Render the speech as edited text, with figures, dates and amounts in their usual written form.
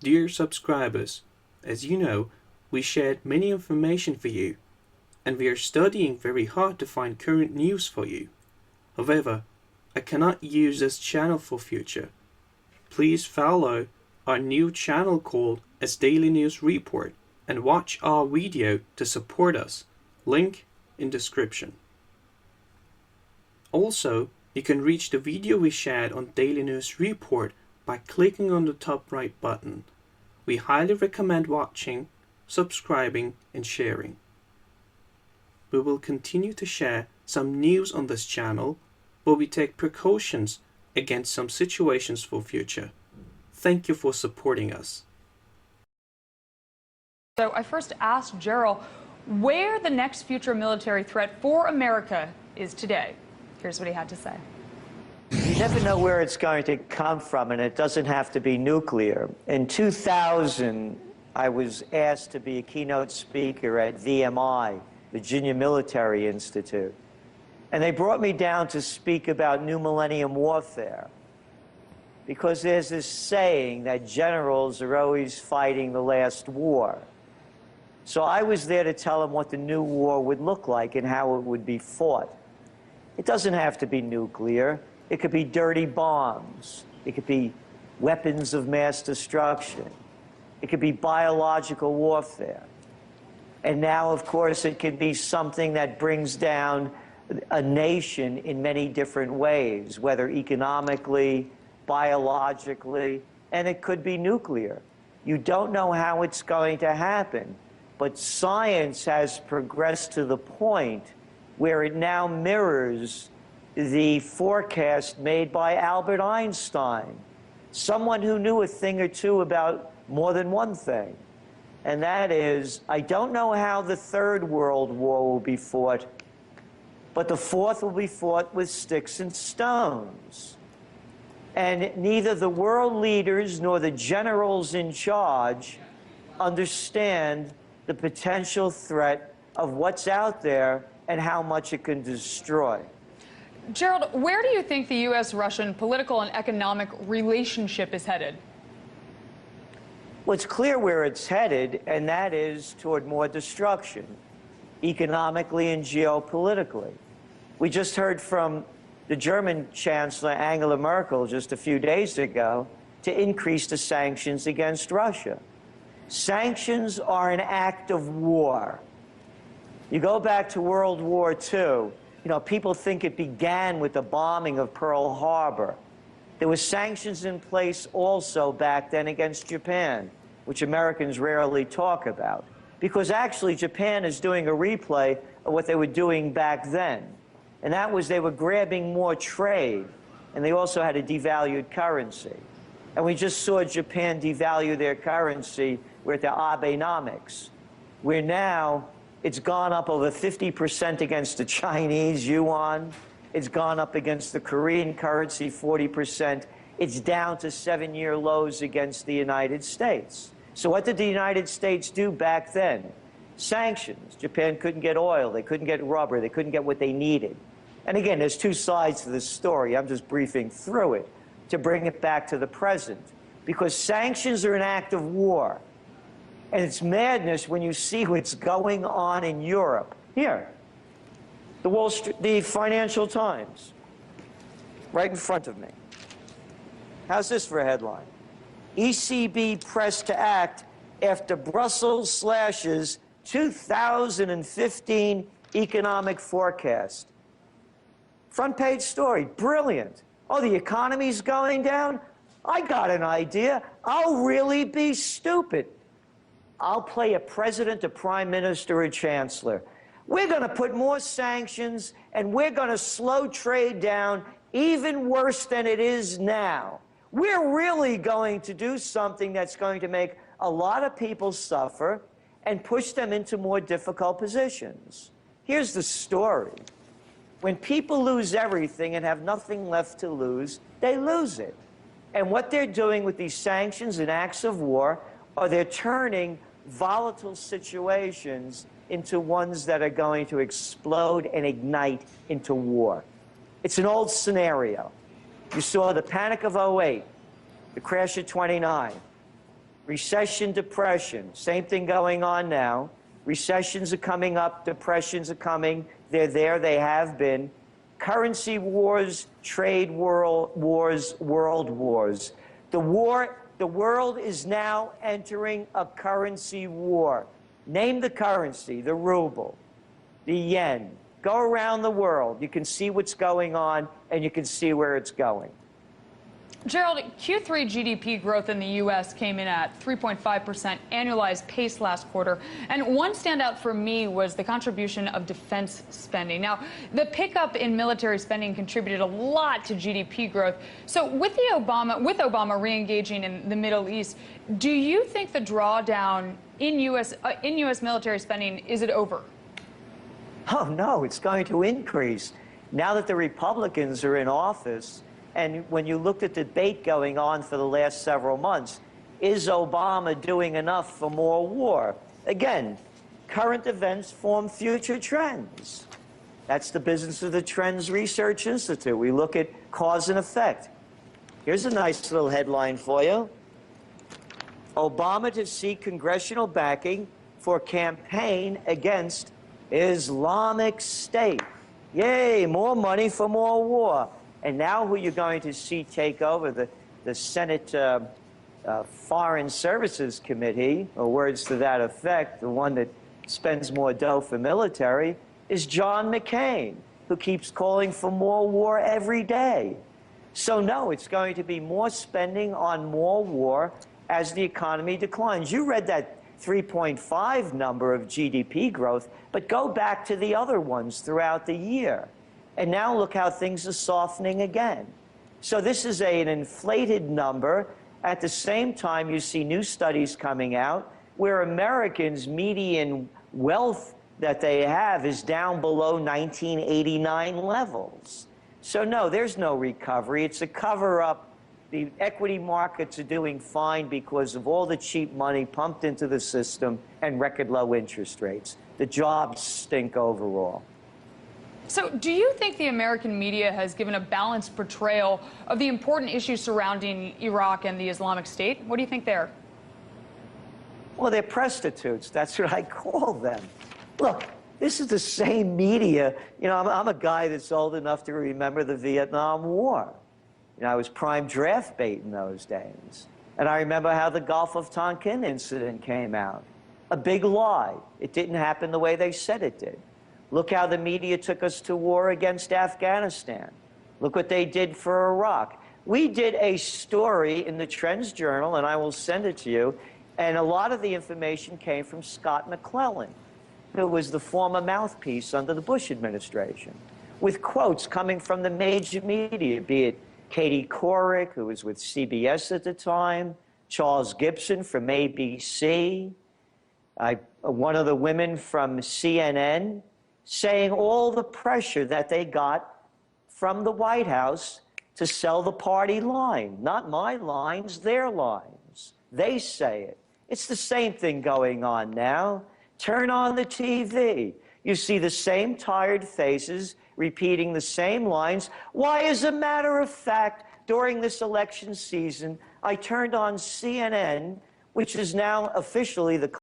Dear subscribers, as you know, we shared many information for you, and we are studying very hard to find current news for you. However, I cannot use this channel for future. Please follow our new channel called as Daily News Report and watch our video to support us. Link in description. Also, you can reach the video we shared on Daily News Report by clicking on the top right button. We highly recommend watching, subscribing and sharing. We will continue to share some news on this channel, but we take precautions against some situations for future. Thank you for supporting us. So I first asked Gerald where the next future military threat for America is today. Here's what he had to say. You never know where it's going to come from, and it doesn't have to be nuclear. In 2000, I was asked to be a keynote speaker at VMI, Virginia Military Institute. And they brought me down to speak about new millennium warfare. Because there's this saying that generals are always fighting the last war. So I was there to tell them what the new war would look like and how it would be fought. It doesn't have to be nuclear. It could be dirty bombs. It could be weapons of mass destruction. It could be biological warfare. And now, of course, it can be something that brings down a nation in many different ways, whether economically, biologically, and it could be nuclear. You don't know how it's going to happen, but science has progressed to the point where it now mirrors the forecast made by Albert Einstein, someone who knew a thing or two about more than one thing. And that is, I don't know how the Third World War will be fought, but the fourth will be fought with sticks and stones. And neither the world leaders nor the generals in charge understand the potential threat of what's out there and how much it can destroy. Gerald, where do you think the U.S.-Russian political and economic relationship is headed? Well, it's clear where it's headed, and that is toward more destruction, economically and geopolitically. We just heard from the German Chancellor Angela Merkel just a few days ago to increase the sanctions against Russia. Sanctions are an act of war. You go back to World War II, you know, people think it began with the bombing of Pearl Harbor. There were sanctions in place also back then against Japan, which Americans rarely talk about, because actually Japan is doing a replay of what they were doing back then. And that was they were grabbing more trade, and they also had a devalued currency. And we just saw Japan devalue their currency with their Abenomics, where now it's gone up over 50% against the Chinese yuan. It's gone up against the Korean currency 40%. It's down to 7-year lows against the United States. So what did the United States do back then? Sanctions. Japan couldn't get oil. They couldn't get rubber. They couldn't get what they needed. And again, there's two sides to this story. I'm just briefing through it to bring it back to the present. Because sanctions are an act of war. And it's madness when you see what's going on in Europe. Here, the Financial Times, right in front of me. How's this for a headline? ECB pressed to act after Brussels slashes 2015 economic forecast. Front page story, brilliant. Oh, the economy's going down? I got an idea. I'll really be stupid. I'll play a president, a prime minister, a chancellor. We're going to put more sanctions, and we're going to slow trade down even worse than it is now. We're really going to do something that's going to make a lot of people suffer and push them into more difficult positions. Here's the story. When people lose everything and have nothing left to lose, they lose it. And what they're doing with these sanctions and acts of war are they're turning volatile situations into ones that are going to explode and ignite into war. It's an old scenario. You saw the panic of '08, the crash of '29. Recession, depression, same thing going on now. Recessions are coming up, depressions are coming. They're there, they have been. Currency wars, trade wars, world wars. The world is now entering a currency war. Name the currency, the ruble, the yen. Go around the world. You can see what's going on, and you can see where it's going. Gerald, Q3 GDP growth in the U.S. came in at 3.5% annualized pace last quarter. And one standout for me was the contribution of defense spending. Now, the pickup in military spending contributed a lot to GDP growth. So with Obama re-engaging in the Middle East, do you think the drawdown in U.S. military spending, is it over? Oh, no, it's going to increase. Now that the Republicans are in office, and when you looked at the debate going on for the last several months, is Obama doing enough for more war? Again, current events form future trends. That's the business of the Trends Research Institute. We look at cause and effect. Here's a nice little headline for you. Obama to seek congressional backing for campaign against Islamic State. Yay, more money for more war. And now who you're going to see take over the Senate Foreign Services Committee, or words to that effect, the one that spends more dough for military, is John McCain, who keeps calling for more war every day. So no, it's going to be more spending on more war as the economy declines. You read that 3.5 number of GDP growth, but go back to the other ones throughout the year. And now look how things are softening again. So this is an inflated number. At the same time, you see new studies coming out where Americans' median wealth that they have is down below 1989 levels. So no, there's no recovery. It's a cover-up. The equity markets are doing fine because of all the cheap money pumped into the system and record low interest rates. The jobs stink overall. So do you think the American media has given a balanced portrayal of the important issues surrounding Iraq and the Islamic State? What do you think there? Well, they're prostitutes. That's what I call them. Look, this is the same media. You know, I'm a guy that's old enough to remember the Vietnam War. You know, I was prime draft bait in those days. And I remember how the Gulf of Tonkin incident came out. A big lie. It didn't happen the way they said it did. Look how the media took us to war against Afghanistan. Look what they did for Iraq. We did a story in the Trends Journal, and I will send it to you, and a lot of the information came from Scott McClellan, who was the former mouthpiece under the Bush administration, with quotes coming from the major media, be it Katie Couric, who was with CBS at the time, Charles Gibson from ABC, one of the women from CNN, saying all the pressure that they got from the White House to sell the party line. Not my lines, their lines. They say it. It's the same thing going on now. Turn on the TV. You see the same tired faces repeating the same lines. Why, as a matter of fact, during this election season, I turned on CNN, which is now officially the